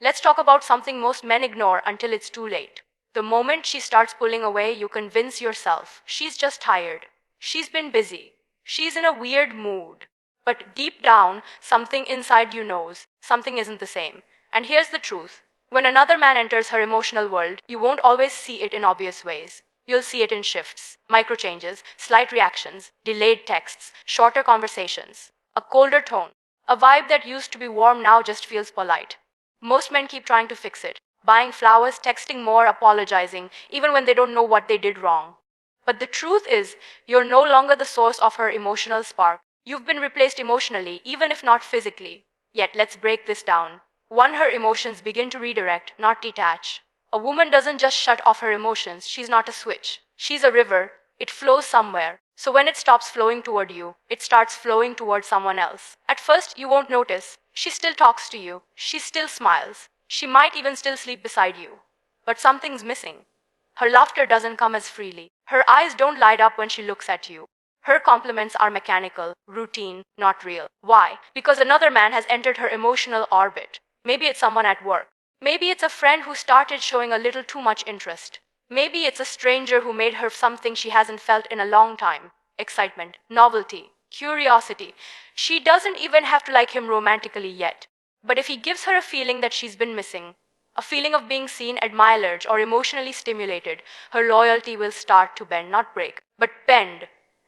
Let's talk about something most men ignore until it's too late. The moment she starts pulling away, you convince yourself she's just tired. She's been busy. She's in a weird mood. But deep down, something inside you knows something isn't the same. And here's the truth. When another man enters her emotional world, you won't always see it in obvious ways. You'll see it in shifts, micro changes, slight reactions, delayed texts, shorter conversations, a colder tone, a vibe that used to be warm now just feels polite. Most men keep trying to fix it, buying flowers, texting more, apologizing, even when they don't know what they did wrong. But the truth is, you're no longer the source of her emotional spark. You've been replaced emotionally, even if not physically. Yet, let's break this down. 1. Her emotions begin to redirect, not detach. A woman doesn't just shut off her emotions, she's not a switch. She's a river, it flows somewhere. So when it stops flowing toward you, it starts flowing toward someone else. At first, you won't notice. She still talks to you, she still smiles. She might even still sleep beside you. But something's missing. Her laughter doesn't come as freely. Her eyes don't light up when she looks at you. Her compliments are mechanical, routine, not real. Why? Because another man has entered her emotional orbit. Maybe it's someone at work. Maybe it's a friend who started showing a little too much interest. Maybe it's a stranger who made her something she hasn't felt in a long time. Excitement, novelty, curiosity. She doesn't even have to like him romantically yet. But if he gives her a feeling that she's been missing, a feeling of being seen, admired, or emotionally stimulated, her loyalty will start to bend, not break, but bend.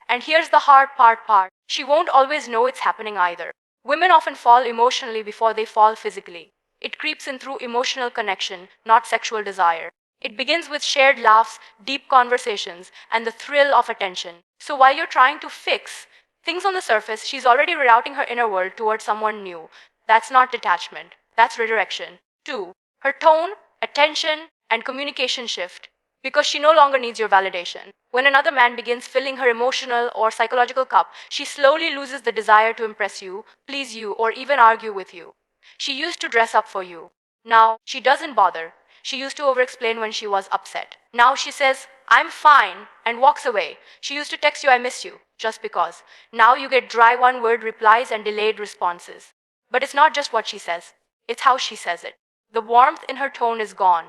And here's the hard part. She won't always know it's happening either. Women often fall emotionally before they fall physically. It creeps in through emotional connection, not sexual desire. It begins with shared laughs, deep conversations, and the thrill of attention. So while you're trying to fix things on the surface, she's already rerouting her inner world towards someone new. That's not detachment, that's redirection. 2. Her tone, attention, and communication shift because she no longer needs your validation. When another man begins filling her emotional or psychological cup, she slowly loses the desire to impress you, please you, or even argue with you. She used to dress up for you. Now, she doesn't bother. She used to over-explain when she was upset. Now she says, I'm fine, and walks away. She used to text you, I miss you, just because. Now you get dry one-word replies and delayed responses. But it's not just what she says, it's how she says it. The warmth in her tone is gone.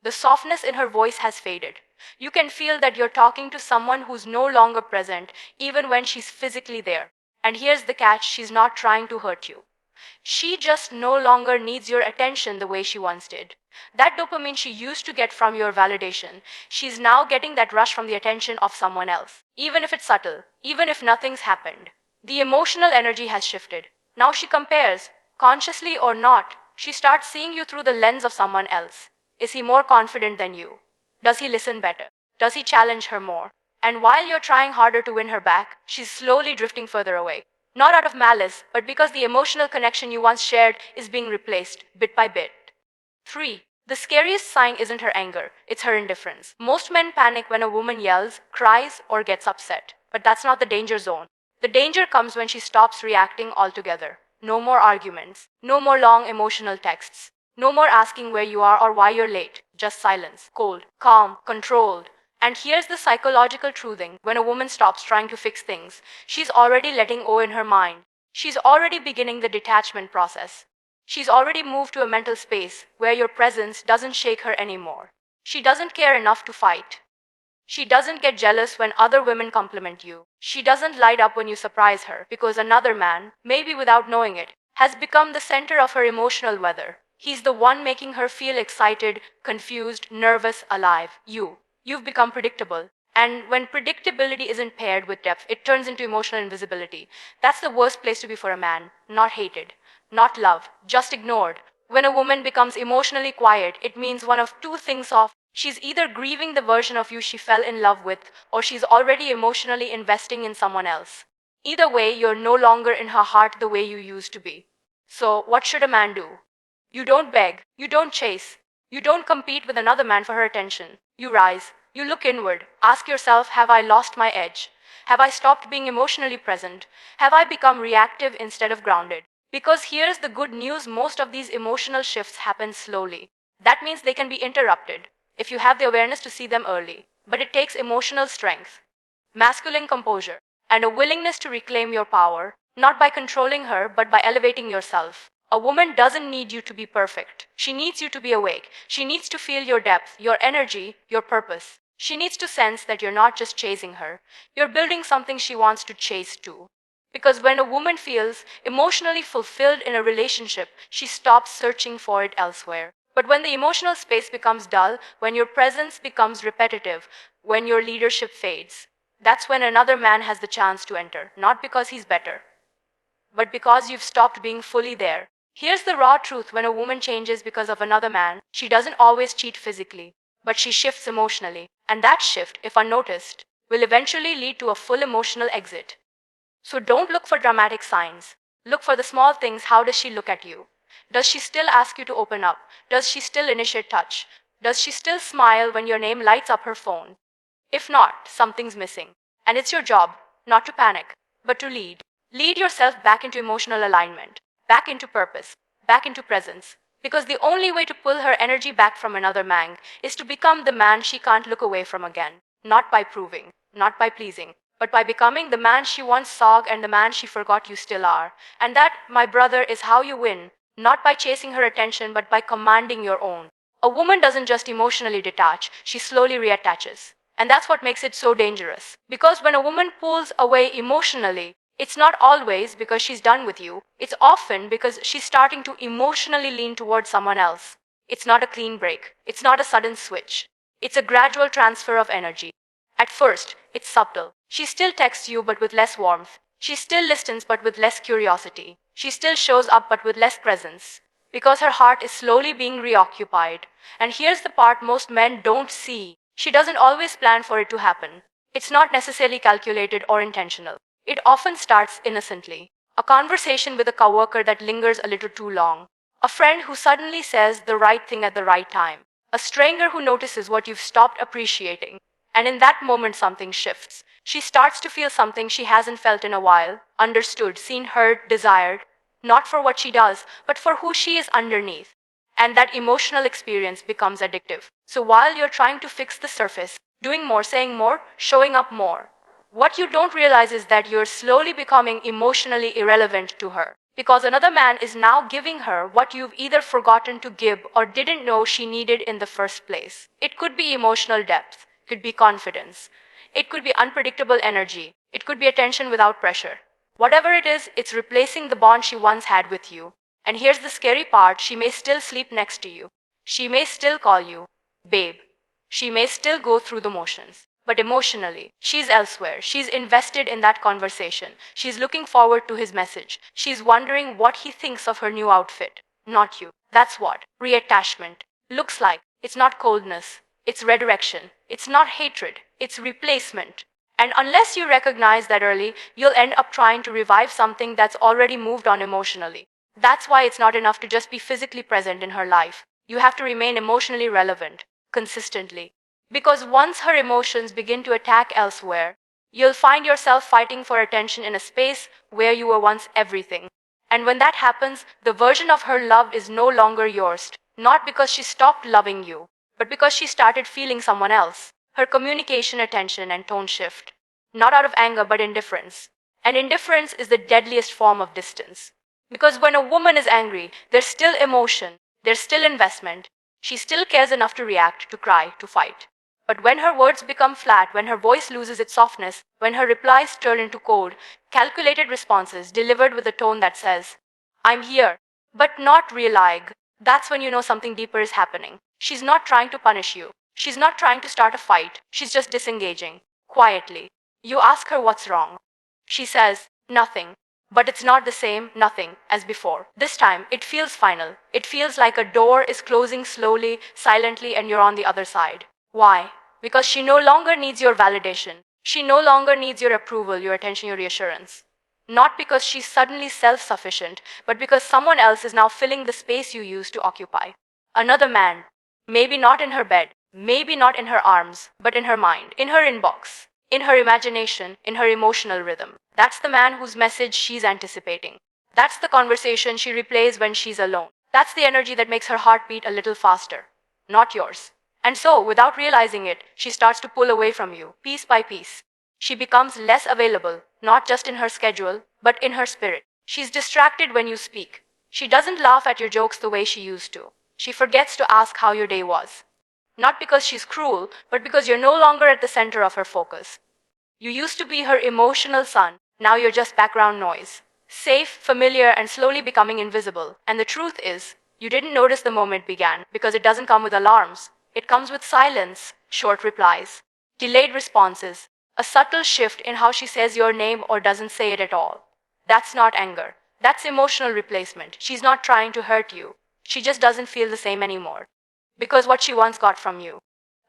The softness in her voice has faded. You can feel that you're talking to someone who's no longer present, even when she's physically there. And here's the catch, she's not trying to hurt you. She just no longer needs your attention the way she once did. That dopamine she used to get from your validation, she's now getting that rush from the attention of someone else. Even if it's subtle, even if nothing's happened. The emotional energy has shifted. Now she compares, consciously or not. She starts seeing you through the lens of someone else. Is he more confident than you? Does he listen better? Does he challenge her more? And while you're trying harder to win her back, she's slowly drifting further away. Not out of malice, but because the emotional connection you once shared is being replaced, bit by bit. 3. The scariest sign isn't her anger, it's her indifference. Most men panic when a woman yells, cries, or gets upset. But that's not the danger zone. The danger comes when she stops reacting altogether. No more arguments. No more long emotional texts. No more asking where you are or why you're late. Just silence. Cold, calm, controlled. And here's the psychological truthing. When a woman stops trying to fix things, she's already letting go in her mind. She's already beginning the detachment process. She's already moved to a mental space where your presence doesn't shake her anymore. She doesn't care enough to fight. She doesn't get jealous when other women compliment you. She doesn't light up when you surprise her because another man, maybe without knowing it, has become the center of her emotional weather. He's the one making her feel excited, confused, nervous, alive. You've become predictable. And when predictability isn't paired with depth, it turns into emotional invisibility. That's the worst place to be for a man. Not hated, not loved, just ignored. When a woman becomes emotionally quiet, it means one of two things off. She's either grieving the version of you she fell in love with, or she's already emotionally investing in someone else. Either way, you're no longer in her heart the way you used to be. So, what should a man do? You don't beg, you don't chase, you don't compete with another man for her attention. You rise, you look inward, ask yourself, have I lost my edge? Have I stopped being emotionally present? Have I become reactive instead of grounded? Because here's the good news, most of these emotional shifts happen slowly. That means they can be interrupted if you have the awareness to see them early. But it takes emotional strength, masculine composure, and a willingness to reclaim your power, not by controlling her, but by elevating yourself. A woman doesn't need you to be perfect. She needs you to be awake. She needs to feel your depth, your energy, your purpose. She needs to sense that you're not just chasing her, you're building something she wants to chase too. Because when a woman feels emotionally fulfilled in a relationship, she stops searching for it elsewhere. But when the emotional space becomes dull, when your presence becomes repetitive, when your leadership fades, that's when another man has the chance to enter, not because he's better, but because you've stopped being fully there. Here's the raw truth: when a woman changes because of another man, she doesn't always cheat physically, but she shifts emotionally. And that shift, if unnoticed, will eventually lead to a full emotional exit. So don't look for dramatic signs. Look for the small things. How does she look at you? Does she still ask you to open up? Does she still initiate touch? Does she still smile when your name lights up her phone? If not, something's missing. And it's your job not to panic, but to lead. Lead yourself back into emotional alignment, back into purpose, back into presence. Because the only way to pull her energy back from another man is to become the man she can't look away from again. Not by proving, not by pleasing, but by becoming the man she once saw and the man she forgot you still are. And that, my brother, is how you win. Not by chasing her attention, but by commanding your own. A woman doesn't just emotionally detach, she slowly reattaches. And that's what makes it so dangerous. Because when a woman pulls away emotionally, it's not always because she's done with you. It's often because she's starting to emotionally lean towards someone else. It's not a clean break. It's not a sudden switch. It's a gradual transfer of energy. At first, it's subtle. She still texts you but with less warmth. She still listens but with less curiosity. She still shows up but with less presence. Because her heart is slowly being reoccupied. And here's the part most men don't see: she doesn't always plan for it to happen. It's not necessarily calculated or intentional. It often starts innocently. A conversation with a coworker that lingers a little too long. A friend who suddenly says the right thing at the right time. A stranger who notices what you've stopped appreciating. And in that moment, something shifts. She starts to feel something she hasn't felt in a while: understood, seen, heard, desired. Not for what she does, but for who she is underneath. And that emotional experience becomes addictive. So while you're trying to fix the surface, doing more, saying more, showing up more, what you don't realize is that you're slowly becoming emotionally irrelevant to her. Because another man is now giving her what you've either forgotten to give or didn't know she needed in the first place. It could be emotional depth, could be confidence, it could be unpredictable energy, it could be attention without pressure. Whatever it is, it's replacing the bond she once had with you. And here's the scary part: she may still sleep next to you. She may still call you babe. She may still go through the motions. But emotionally, she's elsewhere. She's invested in that conversation. She's looking forward to his message. She's wondering what he thinks of her new outfit. Not you. That's what reattachment looks like. It's not coldness. It's redirection. It's not hatred. It's replacement. And unless you recognize that early, you'll end up trying to revive something that's already moved on emotionally. That's why it's not enough to just be physically present in her life. You have to remain emotionally relevant, consistently. Because once her emotions begin to attack elsewhere, you'll find yourself fighting for attention in a space where you were once everything. And when that happens, the version of her love is no longer yours, not because she stopped loving you, but because she started feeling someone else. Her communication, attention, and tone shift. Not out of anger, but indifference. And indifference is the deadliest form of distance. Because when a woman is angry, there's still emotion, there's still investment. She still cares enough to react, to cry, to fight. But when her words become flat, when her voice loses its softness, when her replies turn into cold, calculated responses delivered with a tone that says, I'm here, but not relying, that's when you know something deeper is happening. She's not trying to punish you. She's not trying to start a fight. She's just disengaging. Quietly. You ask her what's wrong. She says, nothing. But it's not the same nothing as before. This time, it feels final. It feels like a door is closing slowly, silently, and you're on the other side. Why? Because she no longer needs your validation. She no longer needs your approval, your attention, your reassurance. Not because she's suddenly self sufficient, but because someone else is now filling the space you used to occupy. Another man. Maybe not in her bed, maybe not in her arms, but in her mind, in her inbox, in her imagination, in her emotional rhythm. That's the man whose message she's anticipating. That's the conversation she replays when she's alone. That's the energy that makes her heart beat a little faster. Not yours. And so, without realizing it, she starts to pull away from you, piece by piece. She becomes less available, not just in her schedule, but in her spirit. She's distracted when you speak. She doesn't laugh at your jokes the way she used to. She forgets to ask how your day was. Not because she's cruel, but because you're no longer at the center of her focus. You used to be her emotional sun, now you're just background noise. Safe, familiar, and slowly becoming invisible. And the truth is, you didn't notice the moment began because it doesn't come with alarms. It comes with silence, short replies, delayed responses, a subtle shift in how she says your name or doesn't say it at all. That's not anger. That's emotional replacement. She's not trying to hurt you. She just doesn't feel the same anymore. Because what she once got from you,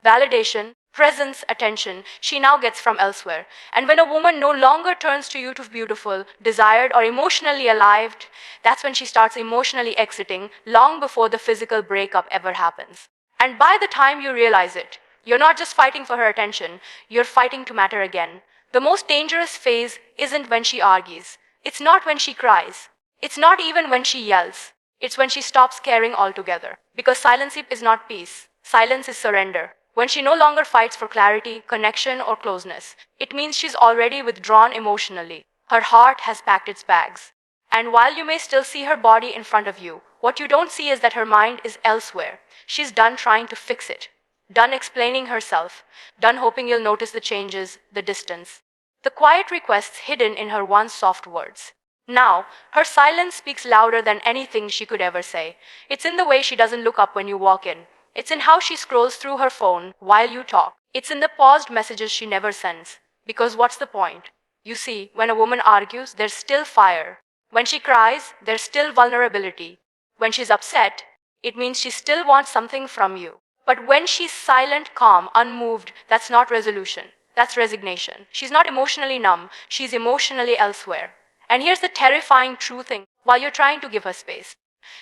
validation, presence, attention, she now gets from elsewhere. And when a woman no longer turns to you to be beautiful, desired, or emotionally alive, that's when she starts emotionally exiting long before the physical breakup ever happens. And by the time you realize it, you're not just fighting for her attention, you're fighting to matter again. The most dangerous phase isn't when she argues. It's not when she cries. It's not even when she yells. It's when she stops caring altogether. Because silence is not peace. Silence is surrender. When she no longer fights for clarity, connection, or closeness, it means she's already withdrawn emotionally. Her heart has packed its bags. And while you may still see her body in front of you, what you don't see is that her mind is elsewhere. She's done trying to fix it, done explaining herself, done hoping you'll notice the changes, the distance, the quiet requests hidden in her once soft words. Now, her silence speaks louder than anything she could ever say. It's in the way she doesn't look up when you walk in. It's in how she scrolls through her phone while you talk. It's in the paused messages she never sends. Because what's the point? You see, when a woman argues, there's still fire. When she cries, there's still vulnerability. When she's upset, it means she still wants something from you. But when she's silent, calm, unmoved, that's not resolution. That's resignation. She's not emotionally numb, she's emotionally elsewhere. And here's the terrifying true thing while you're trying to give her space,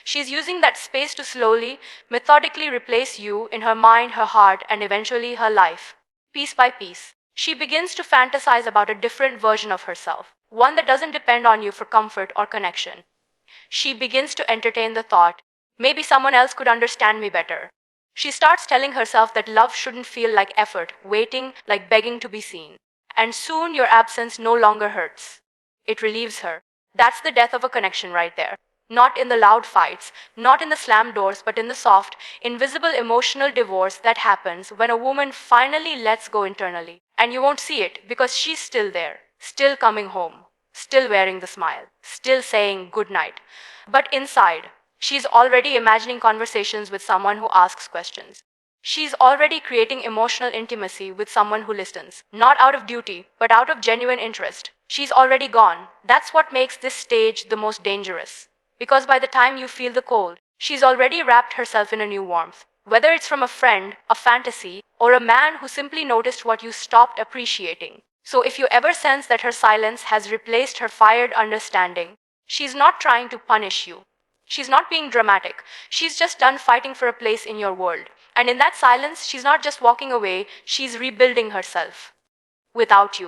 she's using that space to slowly, methodically replace you in her mind, her heart, and eventually her life. Piece by piece, she begins to fantasize about a different version of herself, one that doesn't depend on you for comfort or connection. She begins to entertain the thought, maybe someone else could understand me better. She starts telling herself that love shouldn't feel like effort, waiting, like begging to be seen. And soon your absence no longer hurts. It relieves her. That's the death of a connection right there. Not in the loud fights, not in the slammed doors, but in the soft, invisible emotional divorce that happens when a woman finally lets go internally. And you won't see it because she's still there, still coming home, still wearing the smile, still saying good night. But inside, she's already imagining conversations with someone who asks questions. She's already creating emotional intimacy with someone who listens, not out of duty, but out of genuine interest. She's already gone. That's what makes this stage the most dangerous. Because by the time you feel the cold, she's already wrapped herself in a new warmth. Whether it's from a friend, a fantasy, or a man who simply noticed what you stopped appreciating. So if you ever sense that her silence has replaced her fired understanding, she's not trying to punish you. She's not being dramatic. She's just done fighting for a place in your world. And in that silence, she's not just walking away, she's rebuilding herself. Without you.